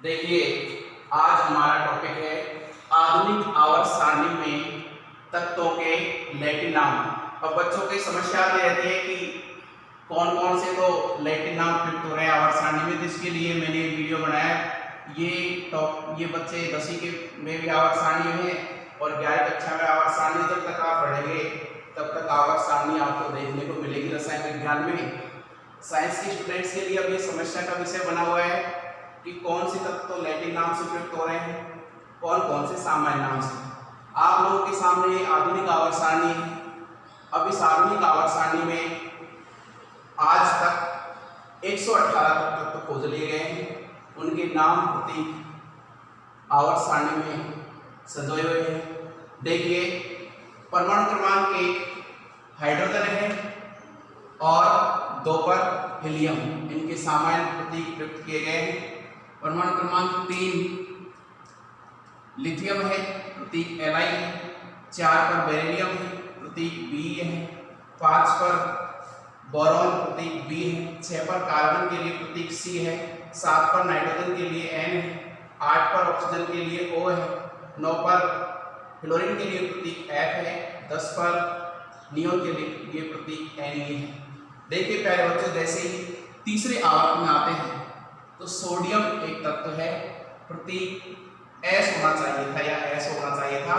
देखिए, आज हमारा टॉपिक है आधुनिक आवर्त सारणी में तत्वों के लैटिन नाम। अब बच्चों की समस्या आती रहती है कि कौन कौन से तो लैटिन नाम प्रयुक्त हो रहे हैं आवर्त सारणी में, जिसके लिए मैंने वीडियो बनाया। ये बच्चे 10वीं के में भी आवर्त सारणी में और 11वीं कक्षा में आवर्त सारणी। जब तक आप पढ़ेंगे तब तक आवर्त सारणी आपको देखने को मिलेगी रसायन विज्ञान में। साइंस के स्टूडेंट्स के लिए अब ये समस्या का विषय बना हुआ है कि कौन से तत्व तो लैटिन नाम से प्रयुक्त हो रहे हैं, कौन कौन से सामान्य नाम से। आप लोगों के सामने आधुनिक आवर्त सारणी है। अब इस आधुनिक आवर्त सारणी में आज तक 118 तत्व खोज लिए गए हैं। उनके नाम प्रतीक आवर्त सारणी में संजोए हुए हैं। देखिए, परमाणु क्रमांक 1 हाइड्रोजन है और 2 पर हीलियम, इनके सामान्य प्रतीक प्रयुक्त किए गए हैं। परमाणु क्रमांक 3 लिथियम है, प्रतीक Li है। 4 पर बेरिलियम है, प्रतीक Be है। 5 पर बोरॉन, प्रतीक B है। 6 पर कार्बन के लिए प्रतीक C है। 7 पर नाइट्रोजन के लिए N है। 8 पर ऑक्सीजन के लिए O है। 9 पर फ्लोरीन के लिए प्रतीक F है। 10 पर नियोन के लिए प्रतीक Ne है। देखिए प्यारे बच्चों, जैसे ही तीसरे आवर्त में आते हैं तो सोडियम एक तत्व है, प्रतीक S होना चाहिए था या S होना चाहिए था,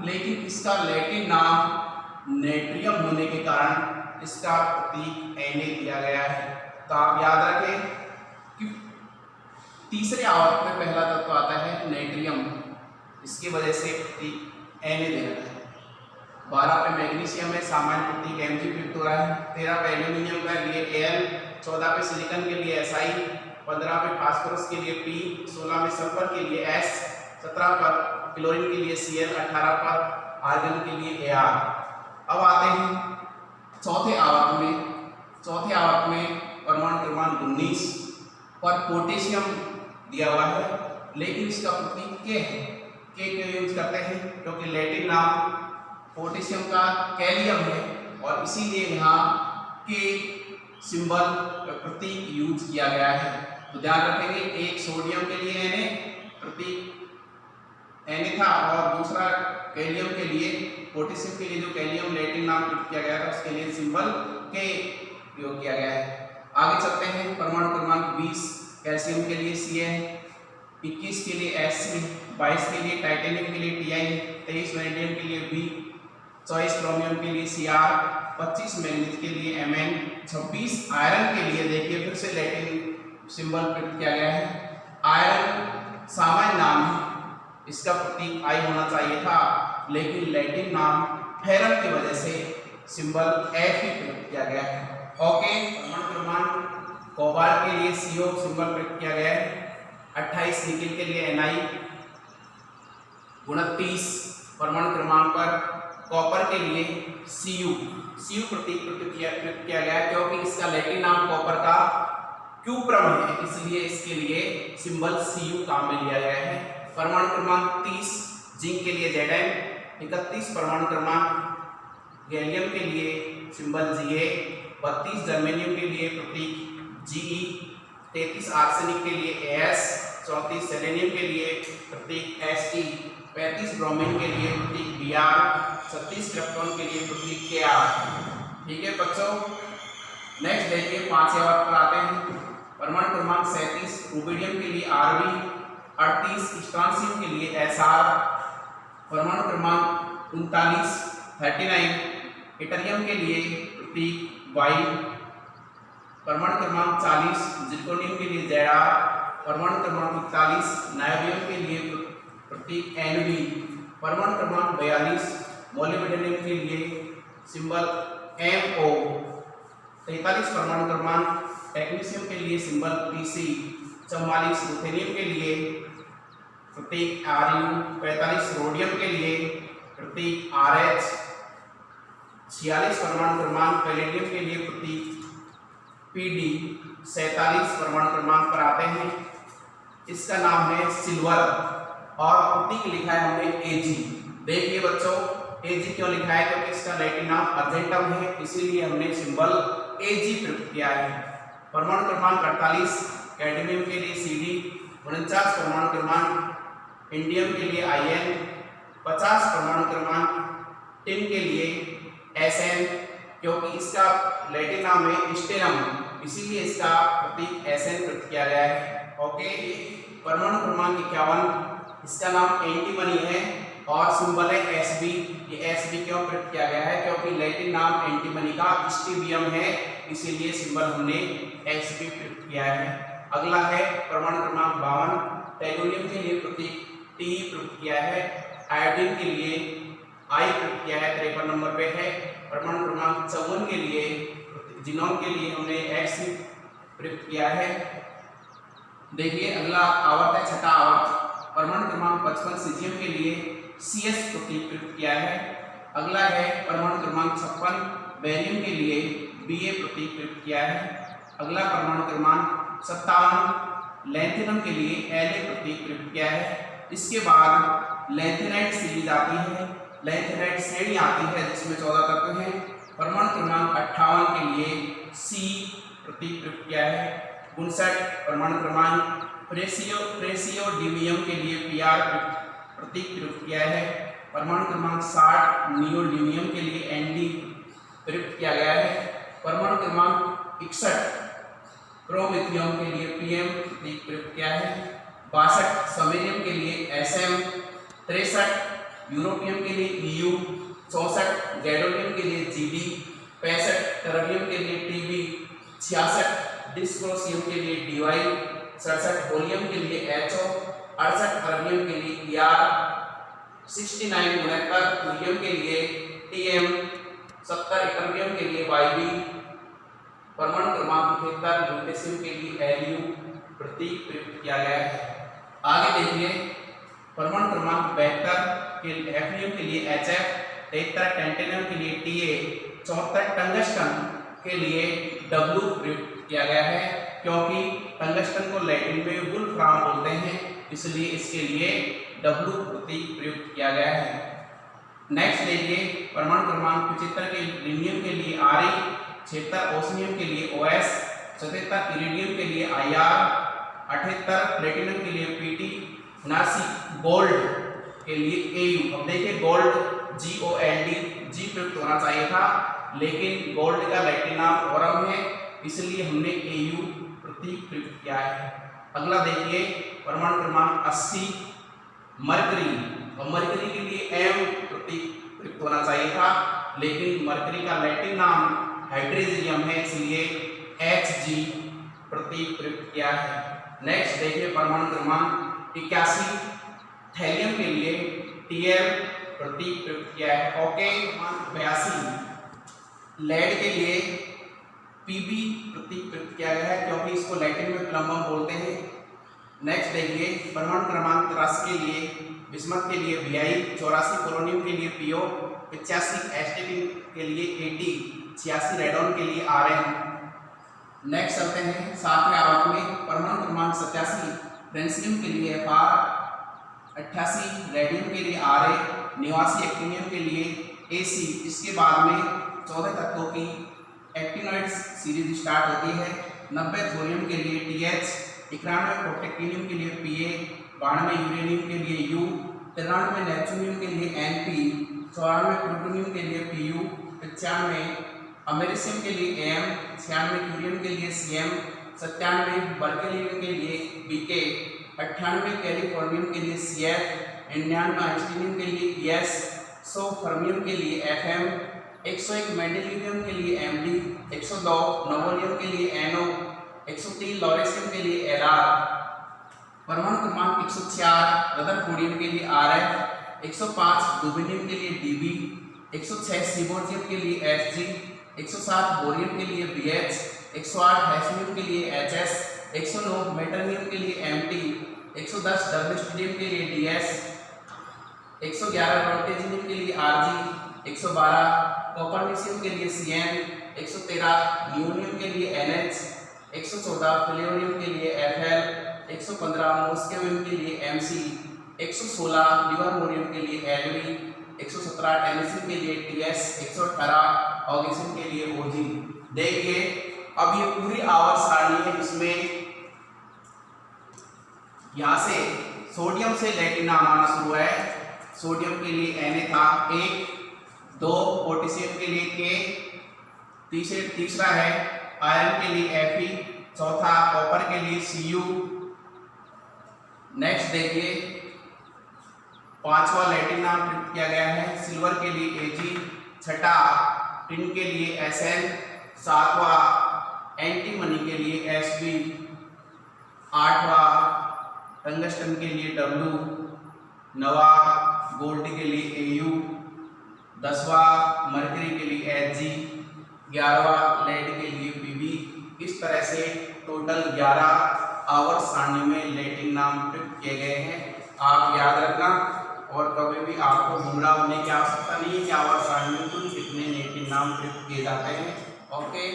लेकिन इसका लैटिन नाम नेट्रियम होने के कारण इसका प्रतीक Na दिया गया है। तो आप याद रखें कि तीसरे आवर्त में पहला तत्व आता है नेट्रियम, इसकी वजह से प्रतीक Na दे रखा है। 12 पे मैग्नीशियम है, सामान्य प्रतीक Mg प्रयुक्त हो रहा है। 13 पे एल्यूमिनियम के लिए Al, 14 पे सिलिकॉन के लिए Si, 15 पे फास्फोरस के लिए P, 16 में सल्फर के लिए S, 17 पर क्लोरीन के लिए Cl, 18 पर आर्गन के लिए Ar। अब आते हैं चौथे आवर्त में परमाणु क्रमांक 19 पर पोटेशियम दिया हुआ है, लेकिन इसका प्रतीक K है। K क्यों यूज करते हैं? क्योंकि लैटिन नाम पोटेशियम का कैलियम है और इसीलिए यहाँ K सिंबल प्रतीक यूज किया गया है। तो ध्यान रखेंगे, एक सोडियम के लिए Na प्रतीक Na था और दूसरा कैलियम के लिए, पोटेशियम के लिए जो कैलियम लैटिन नाम प्रयुक्त किया गया था उसके लिए सिंबल K प्रयोग किया गया है। आगे चलते हैं, परमाणु क्रमांक 20 कैल्शियम के लिए Ca, 21 के लिए Sc, 22 के लिए टाइटेनियम के लिए Ti, 23 वैनेडियम के लिए V, 24 क्रोमियम के लिए Cr, 25 मैग्नीज के लिए Mn, 26 आयरन के लिए देखिए फिर से लैटिन सिंबल प्रयुक्त किया गया है। आयरन सामान्य नाम है, इसका प्रतीक I होना चाहिए था, लेकिन लैटिन नाम फेरम की वजह से सिंबल F ही प्रयुक्त किया गया है। ओके, परमाणु क्रमांक कोबाल्ट के लिए CO सिंबल प्रयुक्त किया गया है। 28 निकिल के लिए Ni, 29 परमाणु क्रमांक पर कॉपर के लिए Cu प्रतीक प्रयुक्त किया गया है, क्योंकि इसका लैटिन नाम कॉपर का क्यूप्रम है, इसलिए इसके लिए सिंबल Cu काम में लिया गया है। परमाणु क्रमांक 30 जिंक के लिए Zn, 31 परमाणु क्रमांक गैलियम के लिए सिंबल Ga, 32 जर्मेनियम के लिए प्रतीक Ge, 33 आर्सेनिक के लिए As, 34 सेलेनियम के लिए प्रतीक St, 35 ब्रोमीन के लिए प्रतीक Br, 36 क्रिप्टॉन के लिए प्रतीक Kr। ठीक है बच्चों, नेक्स्ट देखिए 5 आवर्त पर आते हैं। परमाणु क्रमांक 37 रुबिडियम के लिए Rb, 38 स्ट्रांसियम के लिए Sr, परमाणु क्रमांक 39 इटरियम के लिए प्रतीक Y, परमाणु क्रमांक 40 जिर्कोनियम के लिए Zr, परमाणु क्रमांक 41 नायोबियम के लिए प्रतीक Nb, परमाणु क्रमांक 42 मोलिब्डेनम के लिए सिंबल Mo, 43 परमाणु क्रमांक टेक्नीशियम के लिए सिंबल Pc, 44 रुथेनियम के लिए प्रतीक Ru, 45 रोडियम के लिए प्रतीक Rh, 46 परमाणु क्रमांक पैलेडियम के लिए प्रतीक Pd, 47 परमाणु क्रमांक पर आते हैं, इसका नाम है सिल्वर और प्रतीक लिखा है हमने Ag। देखिए बच्चों, Ag क्यों लिखा है? क्योंकि इसका लैटिन नाम अर्जेंटम है, इसीलिए हमने सिंबल Ag प्रयुक्त किया है। परमाणु क्रमांक 48 कैडमियम के लिए Cd, 49 परमाणु क्रमांक इंडियम के लिए In, 50 परमाणु क्रमांक टिन के लिए Sn, क्योंकि इसका लैटिन नाम है स्टेनम, इसीलिए इसका प्रतीक Sn प्रयुक्त किया गया है। ओके, परमाणु क्रमांक 51, इसका नाम एंटीमनी है और सिंबल है Sb। ये Sb क्यों प्रयुक्त किया गया है? क्योंकि लैटिन नाम एंटीमनी का स्ट्रीबियम है, इसीलिए सिंबल हमने Sb प्रयुक्त किया है। अगला है परमाणु क्रमांक 52, टेलुरियम के लिए प्रतीक Te प्रयुक्त किया है, आयोडीन के लिए I प्रयुक्त किया है, 53 नंबर पे है। परमाणु क्रमांक 54 के लिए जिनोन के लिए हमने X प्रयुक्त किया है। देखिए अगला आवर्त है छठा आवर्त, परमाणु क्रमांक 55 सीजियम के लिए CS प्रतीक प्रयुक्त किया है। अगला है परमाणु क्रमांक 56 बेरियम के लिए Ba प्रतीक प्रयुक्त किया है। अगला परमाणु क्रमांक 57 लैंथेनम के लिए La प्रतीक प्रयुक्त किया है। इसके बाद लैंथेनाइट सीरीज आती है, लैंथेनाइट श्रेणी आती है जिसमें 14 तत्व हैं। परमाणु क्रमांक 58 के लिए C प्रतीक प्रयुक्त किया है। 59 परमाणु क्रमांक प्रेसियोडियम के लिए Pr प्रतीक प्रयुक्त किया है। परमाणु क्रमांक 60 नियोडियम के लिए Nd प्रयुक्त किया गया है। परमाणु क्रमांक 61 क्रोमिथियम के लिए Pm प्रतीक प्रयुक्त किया है। 62 समैरियम के लिए Sm, 63 यूरोपियम के लिए EU, 64 गैडोलियम के लिए Gd, 65 टर्बियम के लिए Tb, 66 डिस्प्रोसियम के लिए Dy, 67 होलियम के लिए HO, 68 अर्बियम के लिए Er, 69 तुरियम के लिए Tm, 70 इटर्बियम के लिए Yb, परमाणु क्रमांक 71 लुटेशियम के लिए Lu प्रतीक प्रयुक्त किया गया है। आगे देखिए परमाणु क्रमांक 72 के एफियम के लिए HF, 73 टेंटेनियम के लिए Ta, 74 टंगस्टन के लिए W प्रयुक्त किया गया है, क्योंकि टंगस्टन को लैटिन में वुल्फ्राम बोलते हैं, इसलिए इसके लिए W प्रतीक प्रयुक्त किया गया है। नेक्स्ट देखिए परमाणु क्रमांक 75 के लिनियम के लिए Re, 76 ओस्मियम के लिए OS, 77 इरिडियम के लिए IR, 78 प्लेटिनम के लिए PT, 79 गोल्ड के लिए Au। अब देखिए गोल्ड GOLD G प्रयुक्त होना चाहिए था, लेकिन गोल्ड का लैटिन नाम ओरम है, इसलिए हमने Au प्रतीक प्रयुक्त किया है। अगला देखिए परमाणु क्रमांक 80 मरकरी, और मरकरी के लिए M प्रतीक प्रयुक्त होना चाहिए था, लेकिन मरकरी का लैटिन नाम हाइड्रोजीनियम है, इसलिए Hg प्रतीक प्रयुक्त किया है। नेक्स्ट देखिए परमाणु क्रमांक 81 थैलियम के लिए Tl प्रतीक प्रयुक्त किया है। ओके, 82 लेड के लिए Pb प्रतीक प्रयुक्त किया गया है, क्योंकि इसको लैटिन में प्लम्बम बोलते हैं। नेक्स्ट देखिए परमाणु क्रमांक 83 के लिए बिस्मथ के लिए Bi, 84 पोलोनियम के लिए Po, 85 एस्टेटिन के लिए At, 86 रेडॉन के लिए Rn। नेक्स्ट चलते हैं सातवें आवर्त में परमाणु क्रमांक 87 फ्रेंसियम के लिए Fr, 88 रेडियम के लिए Ra, 89 एक्टिनियम के लिए Ac। इसके बाद में 14 तत्वों की एक्टिनोइड्स सीरीज स्टार्ट होती है। 90 थोरियम के लिए TH, 91 प्रोटेक्टिनियम के लिए Pa, 92 यूरेनियम के लिए U, 93 नेपच्यूनियम के लिए Np, 94 प्लूटोनियम के लिए Pu, 95 अमेरिशियम के लिए Am, 96 क्यूरियम के लिए Cm, 97 बर्केलियम के लिए Bk, 98 कैलिफोर्नियम के लिए Cf, 99 आइंस्टीनियम के लिए Es, 100 फर्मियम के लिए Fm, 101 मेंडेलियम के लिए Md, 102 नोवोलियम के लिए No, 103 लॉरेशियम के लिए Lr। परमाणु क्रमांक 104 रदरफोर्डियम के लिए Rf, 105 रुबिडियम के लिए Db, 106 सीबोर्जियम के लिए Hg, 107 बोरियम के लिए BH, 108 हैस्मियम के लिए HS, 109 मेटरनियम के लिए Mt, 110 डब्ल्यूस्टीडियम के लिए DS, 111 प्रोटेजिनियम के लिए Rg, 112 कॉपरनिशियम के लिए Cn, 113 नियोनियम के लिए NH, 114 फिलियोनियम के लिए Fl, 115 मोस्केवियम के लिए Mc, 116 लिवरमोरियम के लिए Lv, 117 टेनिसियम के लिए Ts, 118 ऑक्सीजन के लिए OG। देखिए अब ये पूरी आवर्त सारणी है, इसमें यहाँ से सोडियम से लैटिन नाम आना शुरू है। सोडियम के लिए Na था 1, 2, पोटेशियम के लिए K, तीसरा है आयरन के लिए Fe, चौथा कॉपर के लिए Cu। नेक्स्ट देखिए, पांचवा लैटिन नाम प्रयुक्त किया गया है सिल्वर के लिए Ag, छठा टिन के लिए Sn, सातवां एंटीमनी के लिए Sb, आठवां टंगस्टन के लिए W, नवा गोल्ड के लिए Au, 10वां मरकरी के लिए Hg, 11वां लेड के लिए Pb। इस तरह से टोटल 11 आवर्त सारणी में लैटिन नाम प्रयुक्त किए गए हैं। आप याद रखना, और कभी भी आपको गुमराह होने की आवश्यकता नहीं है कि आवर्त सारणी में कुल कितने लैटिन नाम प्रयुक्त किए जाते हैं। ओके।